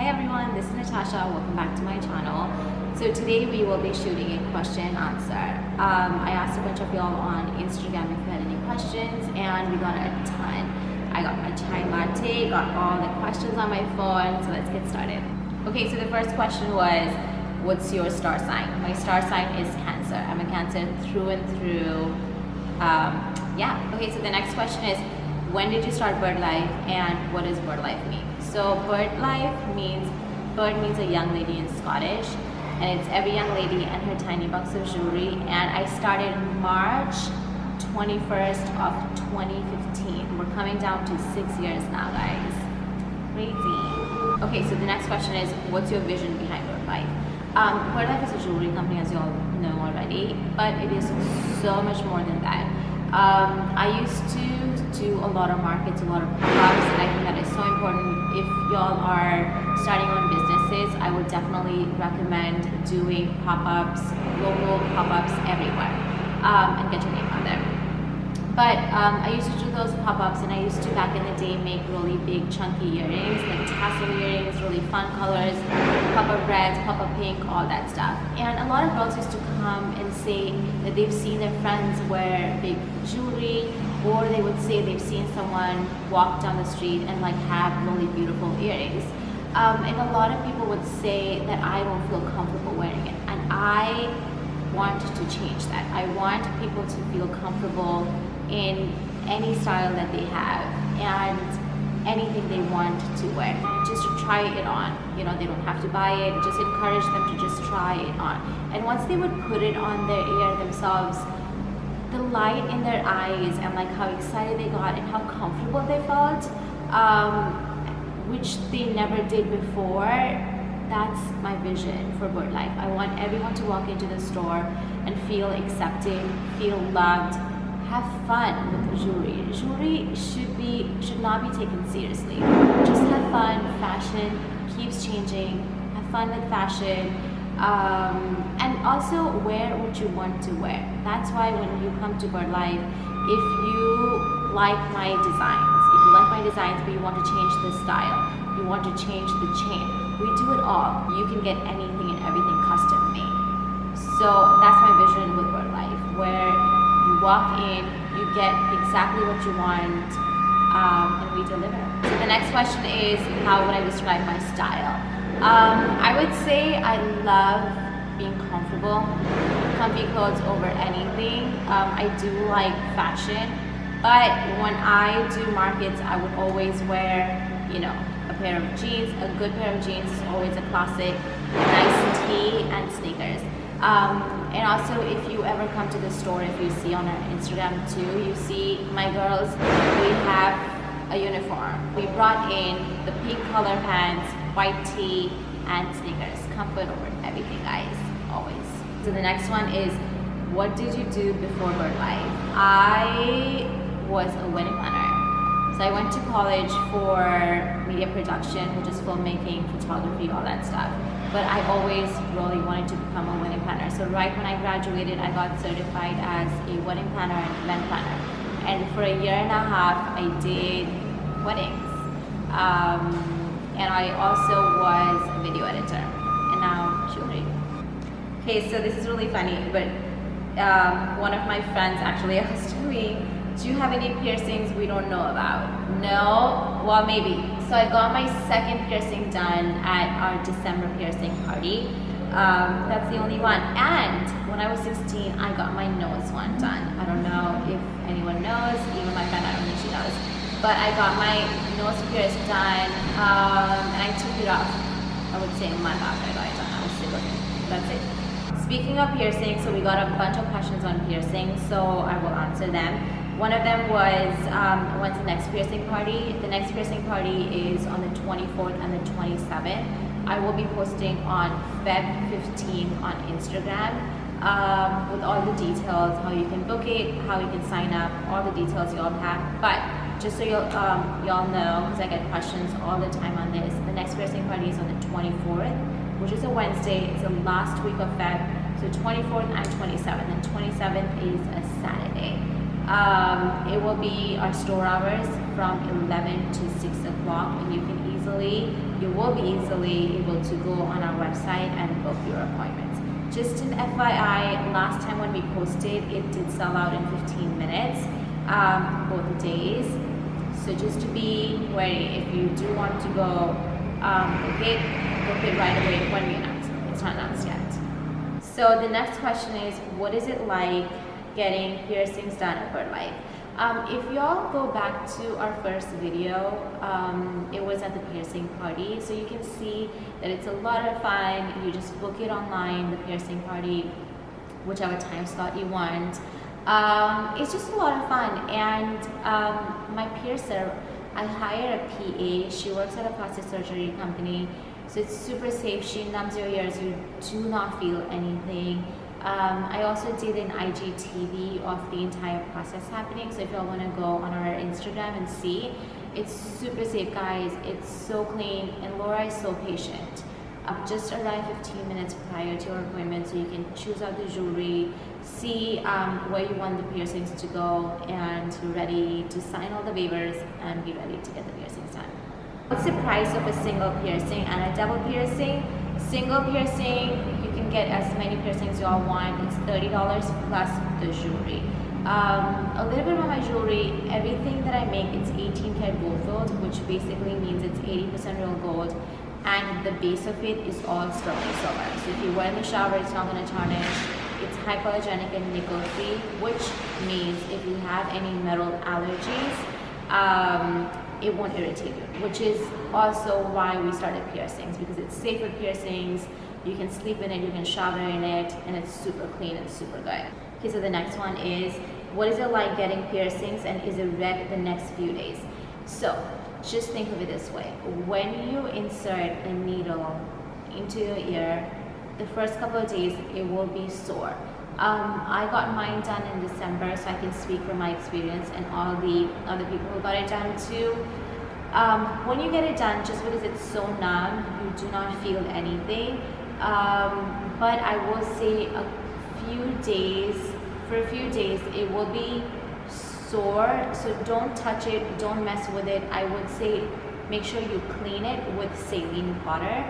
Hi everyone, this is Natasha. Welcome back to my channel. So today we will be shooting a question and answer. I asked a bunch of y'all on Instagram if you had any questions, and we got a ton. I got my chai latte, got all the questions on my phone, so let's get started. Okay, so the first question was, what's your star sign? My star sign is Cancer. I'm a Cancer through and through. Okay, so the next question is, when did you start BirdLife and what does BirdLife mean? So BirdLife means, bird means a young lady in Scottish, and it's every young lady and her tiny box of jewelry, and I started March 21st of 2015. We're coming down to 6 years now, guys. Crazy. Okay, so the next question is, what's your vision behind BirdLife? BirdLife is a jewelry company, as you all know already, but it is so much more than that. I used to do a lot of markets, a lot of pop-ups, and I think that is so important. If y'all are starting on businesses, I would definitely recommend doing pop-ups, local pop-ups everywhere, and get your name on there. But I used to do those pop-ups, and I used to, back in the day, make really big chunky earrings, like tassel earrings, really fun colors, pop-up reds, pop-up pink, all that stuff. And a lot of girls used to come and say that they've seen their friends wear big jewelry, or they would say they've seen someone walk down the street and like have really beautiful earrings. And a lot of people would say that I don't feel comfortable wearing it, and I want to change that. I want people to feel comfortable in any style that they have and anything they want to wear, just to try it on. You know, they don't have to buy it, just encourage them to just try it on. And once they would put it on their ear themselves, the light in their eyes and like how excited they got and how comfortable they felt, which they never did before, that's my vision for BirdLife. I want everyone to walk into the store and feel accepted, feel loved, have fun with the jewelry. Jewelry should not be taken seriously. Just have fun. Fashion keeps changing. Have fun with fashion, and also wear what you want to wear. That's why when you come to BirdLife, if you like my designs, but you want to change the style, you want to change the chain, we do it all. You can get anything and everything custom made. So that's my vision with BirdLife, where you walk in, you get exactly what you want, and we deliver. So the next question is, how would I describe my style? I would say I love being comfortable, comfy clothes over anything. I do like fashion, but when I do markets, I would always wear, a pair of jeans. A good pair of jeans is always a classic, a nice tee and sneakers. And also, if you ever come to the store, if you see on our Instagram too, you see my girls, we have a uniform. We brought in the pink color pants, white tee, and sneakers. Comfort over everything, guys, always. So the next one is, what did you do before BirdLife? I was a wedding planner. So I went to college for media production, which is filmmaking, photography, all that stuff. But I always really wanted to become a wedding planner. So right when I graduated, I got certified as a wedding planner and event planner. And for a year and a half, I did weddings. And I also was a video editor, and now jewelry. Okay, so this is really funny, but one of my friends actually asked me, do you have any piercings we don't know about? No? Well, maybe. So I got my second piercing done at our December piercing party. That's the only one. And when I was 16, I got my nose one done. I don't know if anyone knows, even my friend, I don't think she knows. But I got my nose pierced done, and I took it off, I would say a month after I got it done. I was still looking. That's it. Speaking of piercing, so we got a bunch of questions on piercing, so I will answer them. One of them was, when's the next piercing party? The next piercing party is on the 24th and the 27th. I will be posting on Feb 15 on Instagram with all the details, how you can book it, how you can sign up, all the details you all have. But just so y'all know, because I get questions all the time on this, the next piercing party is on the 24th, which is a Wednesday. It's the last week of Feb. So 24th and 27th, and 27th is a Saturday. It will be our store hours from 11 to 6 o'clock, and you can easily you will be easily able to go on our website and book your appointments. Just an FYI, last time when we posted, it did sell out in 15 minutes, both days. So just to be wary, if you do want to go, book it right away when we announce it. It's not announced yet. So the next question is, what is it like getting piercings done at Herbalife? If y'all go back to our first video, it was at the piercing party, so you can see that it's a lot of fun. You just book it online, the piercing party, whichever time slot you want. It's just a lot of fun, and my piercer, I hired a PA. She works at a plastic surgery company, so it's super safe. She numbs your ears, you do not feel anything. I also did an IGTV of the entire process happening, so if y'all want to go on our Instagram and see, it's super safe, guys. It's so clean, and Laura is so patient. Just arrive 15 minutes prior to your appointment so you can choose out the jewelry, see where you want the piercings to go, and you're ready to sign all the waivers and be ready to get the piercings done. What's the price of a single piercing and a double piercing? Single piercing, you can get as many piercings you all want. It's $30 plus the jewelry. A little bit about my jewelry. Everything that I make, it's 18 karat gold filled, which basically means it's 80% real gold, and the base of it is all sterling silver. So if you wear in the shower, it's not going to tarnish. It's hypoallergenic and nickel free, which means if you have any metal allergies, it won't irritate you, which is also why we started piercings, because it's safer piercings. You can sleep in it, you can shower in it, and it's super clean and super good. Okay, so the next one is, what is it like getting piercings, and is it red the next few days? So just think of it this way. When you insert a needle into your ear, the first couple of days it will be sore. I got mine done in December, so I can speak from my experience and all the other people who got it done too. When you get it done, just because it's so numb, you do not feel anything. But I will say for a few days, it will be sore, so don't touch it, don't mess with it. I would say make sure you clean it with saline water.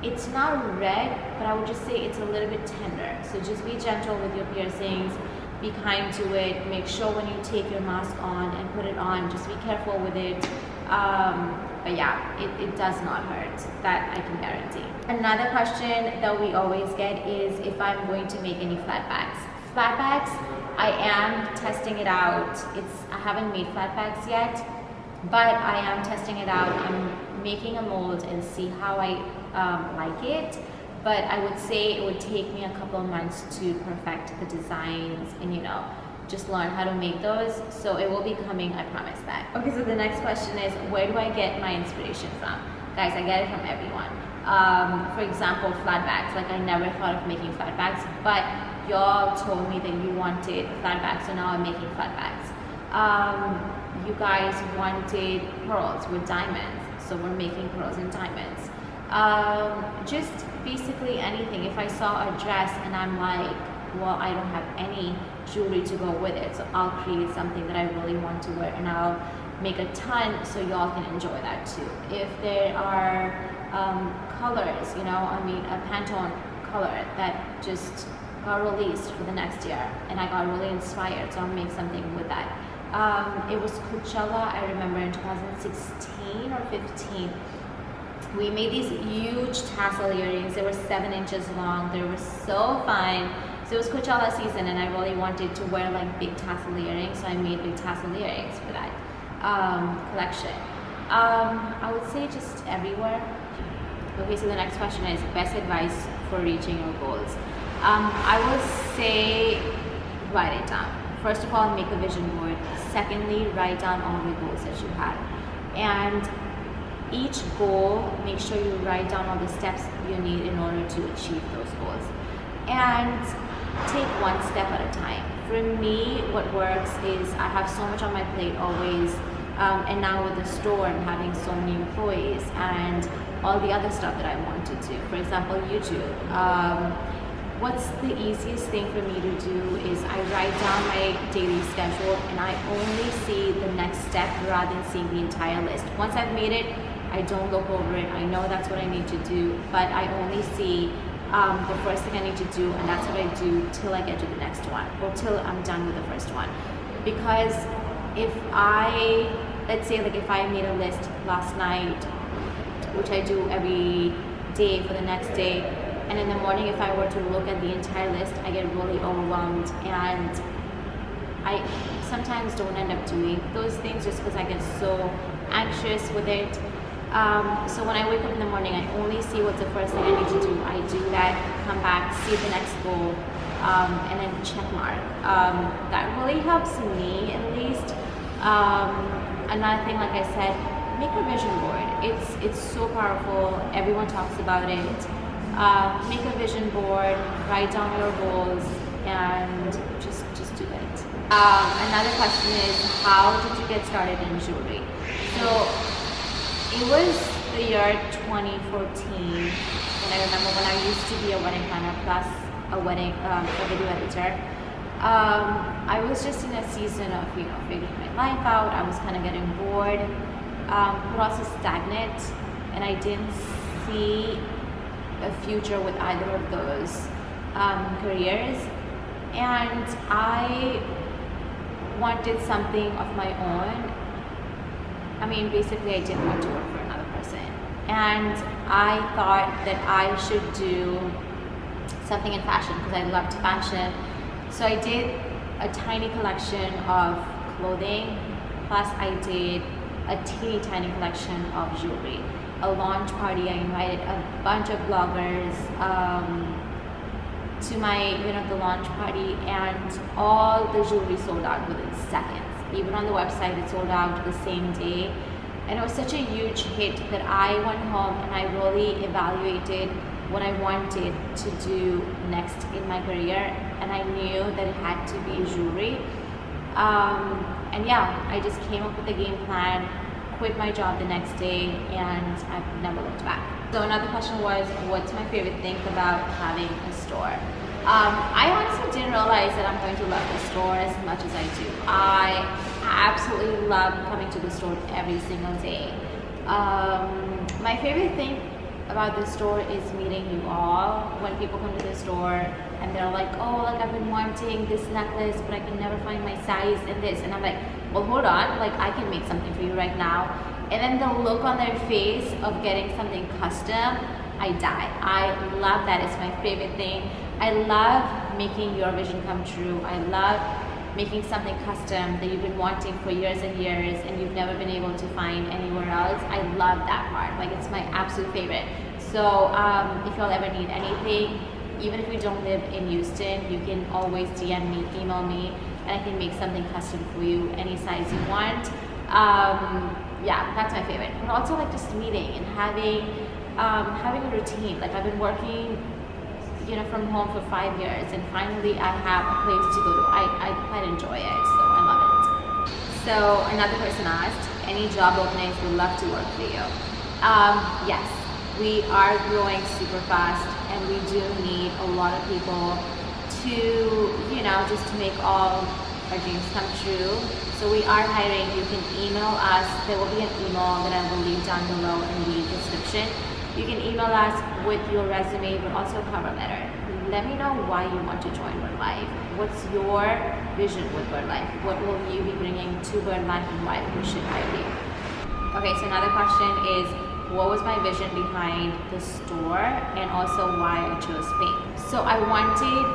It's not red, but I would just say it's a little bit tender. So just be gentle with your piercings, be kind to it. Make sure when you take your mask on and put it on, just be careful with it. But yeah, it does not hurt, that I can guarantee. Another question that we always get is if I'm going to make any flatbacks. Flatbacks, I am testing it out. I haven't made flatbacks yet, but I am testing it out. I'm making a mold and see how I like it, but I would say it would take me a couple of months to perfect the designs and just learn how to make those. So it will be coming, I promise that. Okay, so the next question is, where do I get my inspiration from? Guys, I get it from everyone. For example, flatbacks. Like, I never thought of making flatbacks, but y'all told me that you wanted flatbacks, so now I'm making flatbacks. You guys wanted pearls with diamonds, so we're making pearls and diamonds. Just basically anything. If I saw a dress and I'm like, well, I don't have any jewelry to go with it, so I'll create something that I really want to wear, and I'll make a ton so y'all can enjoy that too. If there are colors, a Pantone color that just got released for the next year, and I got really inspired, so I'll make something with that. It was Coachella, I remember in 2016 or 15. We made these huge tassel earrings. They were 7 inches long. They were so fun. So it was Coachella season, and I really wanted to wear like big tassel earrings, so I made big tassel earrings for that collection. I would say just everywhere. Okay, so the next question is best advice for reaching your goals. I would say write it down. First of all, make a vision board. Secondly, write down all the goals that you have. And each goal, make sure you write down all the steps you need in order to achieve those goals. And take one step at a time. For me, what works is I have so much on my plate always, and now with the store and having so many employees and all the other stuff that I want to do. For example, YouTube. What's the easiest thing for me to do is I write down my daily schedule, and I only see the next step rather than seeing the entire list. Once I've made it, I I don't look over it. I know that's what I need to do, but I only see the first thing I need to do, and that's what I do till I get to the next one, or till I'm done with the first one. Because if I, let's say like if I made a list last night, which I do every day for the next day, and in the morning if I were to look at the entire list, I get really overwhelmed, and I sometimes don't end up doing those things just because I get so anxious with it. So when I wake up in the morning, I only see what's the first thing I need to do. I do that, come back, see the next goal, and then check mark. That really helps me at least. Another thing, like I said, make a vision board. It's so powerful. Everyone talks about it. Make a vision board, write down your goals, and just do it. Another question is, how did you get started in jewelry? So it was the year 2014, and I remember when I used to be a wedding planner plus a video editor. I was just in a season of figuring my life out. I was kind of getting bored, but also stagnant, and I didn't see a future with either of those careers, and I wanted something of my own. I mean, basically I didn't want to work for another person, and I thought that I should do something in fashion because I loved fashion. So I did a tiny collection of clothing, plus I did a teeny tiny collection of jewelry. A launch party, I invited a bunch of bloggers to my the launch party, and all the jewelry sold out within seconds. Even on the website it sold out the same day, and it was such a huge hit that I went home and I really evaluated what I wanted to do next in my career, and I knew that it had to be jewelry. And yeah, I just came up with a game plan, quit my job the next day, and I've never looked back. So another question was, what's my favorite thing about having a store? I honestly didn't realize that I'm going to love the store as much as I do. I absolutely love coming to the store every single day. My favorite thing about the store is meeting you all. When people come to the store and they're like, oh, like I've been wanting this necklace, but I can never find my size in this, and I'm like, well, hold on, like I can make something for you right now. And then the look on their face of getting something custom, I die. I love that. It's my favorite thing. I love making your vision come true. I love making something custom that you've been wanting for years and years and you've never been able to find anywhere else. I love that part. Like, it's my absolute favorite. So if y'all ever need anything, even if you don't live in Houston, you can always DM me, email me, and I can make something custom for you, any size you want. Yeah, that's my favorite. And also like just meeting and having a routine. Like, I've been working from home for 5 years, and finally I have a place to go to. I quite enjoy it, so I love it. So another person asked, any job openings, would love to work for you. Yes, we are growing super fast, and we do need a lot of people to, just to make all our dreams come true. So we are hiring. You can email us. There will be an email that I will leave down below in the description. You can email us with your resume, but also a cover letter. Let me know why you want to join BirdLife. What's your vision with BirdLife? What will you be bringing to BirdLife, and why we should hire you? Okay, so another question is, what was my vision behind the store, and also why I chose pink? So I wanted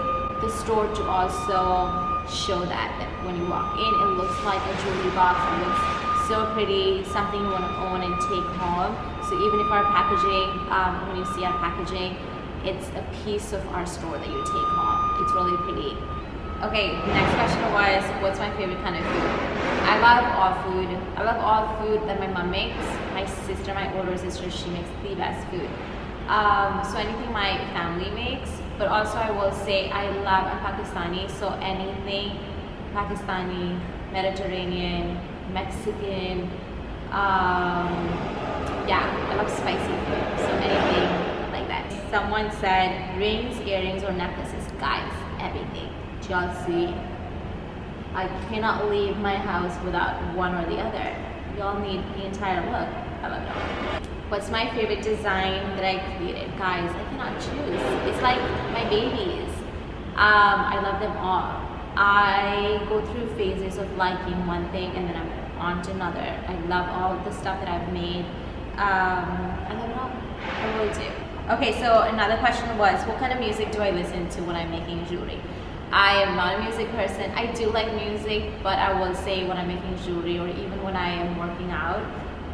the store to also show that when you walk in, it looks like a jewelry box. It looks so pretty, something you want to own and take home. So even if our packaging, when you see our packaging, it's a piece of our store that you take home. It's really pretty. Okay, the next question was, what's my favorite kind of food? I love all food. I love all food that my mom makes. My sister, my older sister, she makes the best food. So anything my family makes, but also I will say I'm Pakistani, so anything Pakistani, Mediterranean, Mexican, yeah, I love spicy food, so anything like that. Someone said rings, earrings, or necklaces. Guys, everything. Chelsea, I cannot leave my house without one or the other. Y'all need the entire look. I love it. What's my favorite design that I created? Guys, I cannot choose. It's like my babies. I love them all. I go through phases of liking one thing and then I'm on to another. I love all the stuff that I've made. I love it all. I really do. Okay, so another question was, what kind of music do I listen to when I'm making jewelry? I am not a music person. I do like music, but I will say when I'm making jewelry or even when I am working out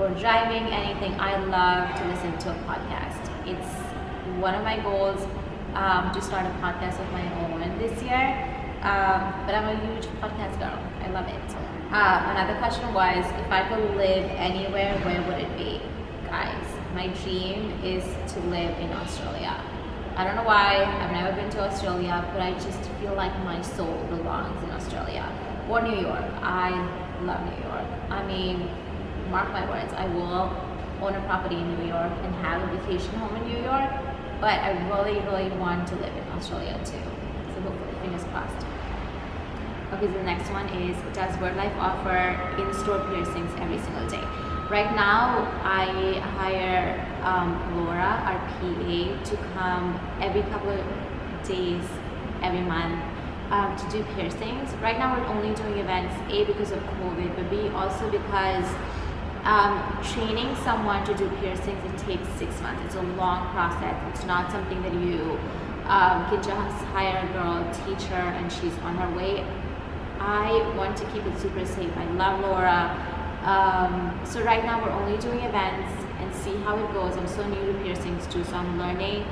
or driving, anything, I love to listen to a podcast. It's one of my goals to start a podcast of my own this year, but I'm a huge podcast girl. I love it. Another question was, if I could live anywhere, where would it be? Guys, my dream is to live in Australia. I don't know why, I've never been to Australia, but I just feel like my soul belongs in Australia. Or New York. I love New York. I mean, mark my words, I will own a property in New York and have a vacation home in New York, but I really, really want to live in Australia too. So hopefully, fingers crossed. Okay, so the next one is, does BirdLife offer in-store piercings every single day? Right now, I hire Laura, our PA, to come every couple of days, every month, to do piercings. Right now, we're only doing events, A, because of COVID, but B, also because training someone to do piercings, it takes 6 months. It's a long process. It's not something that you can just hire a girl, teach her, and she's on her way. I want to keep it super safe. I love Laura. So right now we're only doing events and see how it goes. I'm so new to piercings too, so I'm learning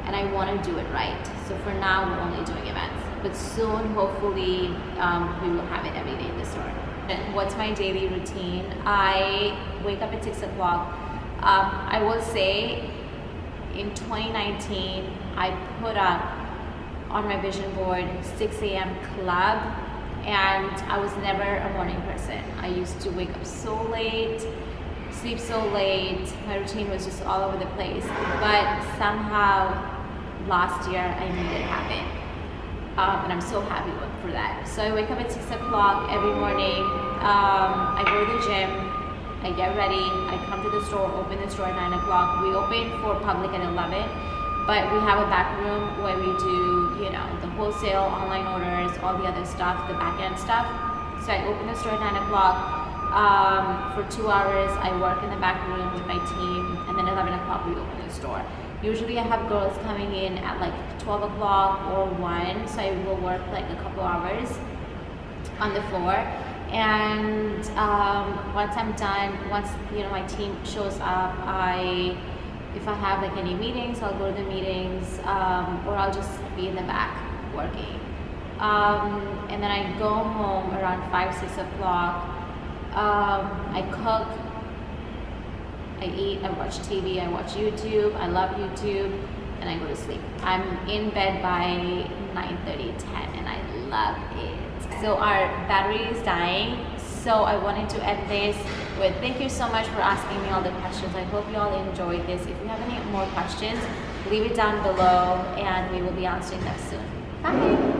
and I want to do it right. So for now we're only doing events, but soon hopefully we will have it every day in the store. And what's my daily routine? I wake up at 6 o'clock. I will say in 2019 I put up on my vision board 6 a.m. club. And I was never a morning person. I used to wake up so late, sleep so late. My routine was just all over the place. But somehow last year I made it happen. And I'm so happy for that. So I wake up at 6 o'clock every morning. I go to the gym. I get ready. I come to the store, open the store at 9 o'clock. We open for public at 11. But we have a back room where we do, you know, the wholesale, online orders, all the other stuff, the back end stuff. So I open the store at 9 o'clock. For 2 hours, I work in the back room with my team, and then 11 o'clock we open the store. Usually I have girls coming in at like 12 o'clock or 1, so I will work like a couple hours on the floor. And once I'm done, once, you know, my team shows up, if I have like any meetings, I'll go to the meetings, or I'll just be in the back working. And then I go home around 5, 6 o'clock. I cook, I eat, I watch TV, I watch YouTube, I love YouTube, and I go to sleep. I'm in bed by 9:30, 10, and I love it. So our battery is dying. So I wanted to end this with thank you so much for asking me all the questions. I hope you all enjoyed this. If you have any more questions, leave it down below and we will be answering them soon. Bye.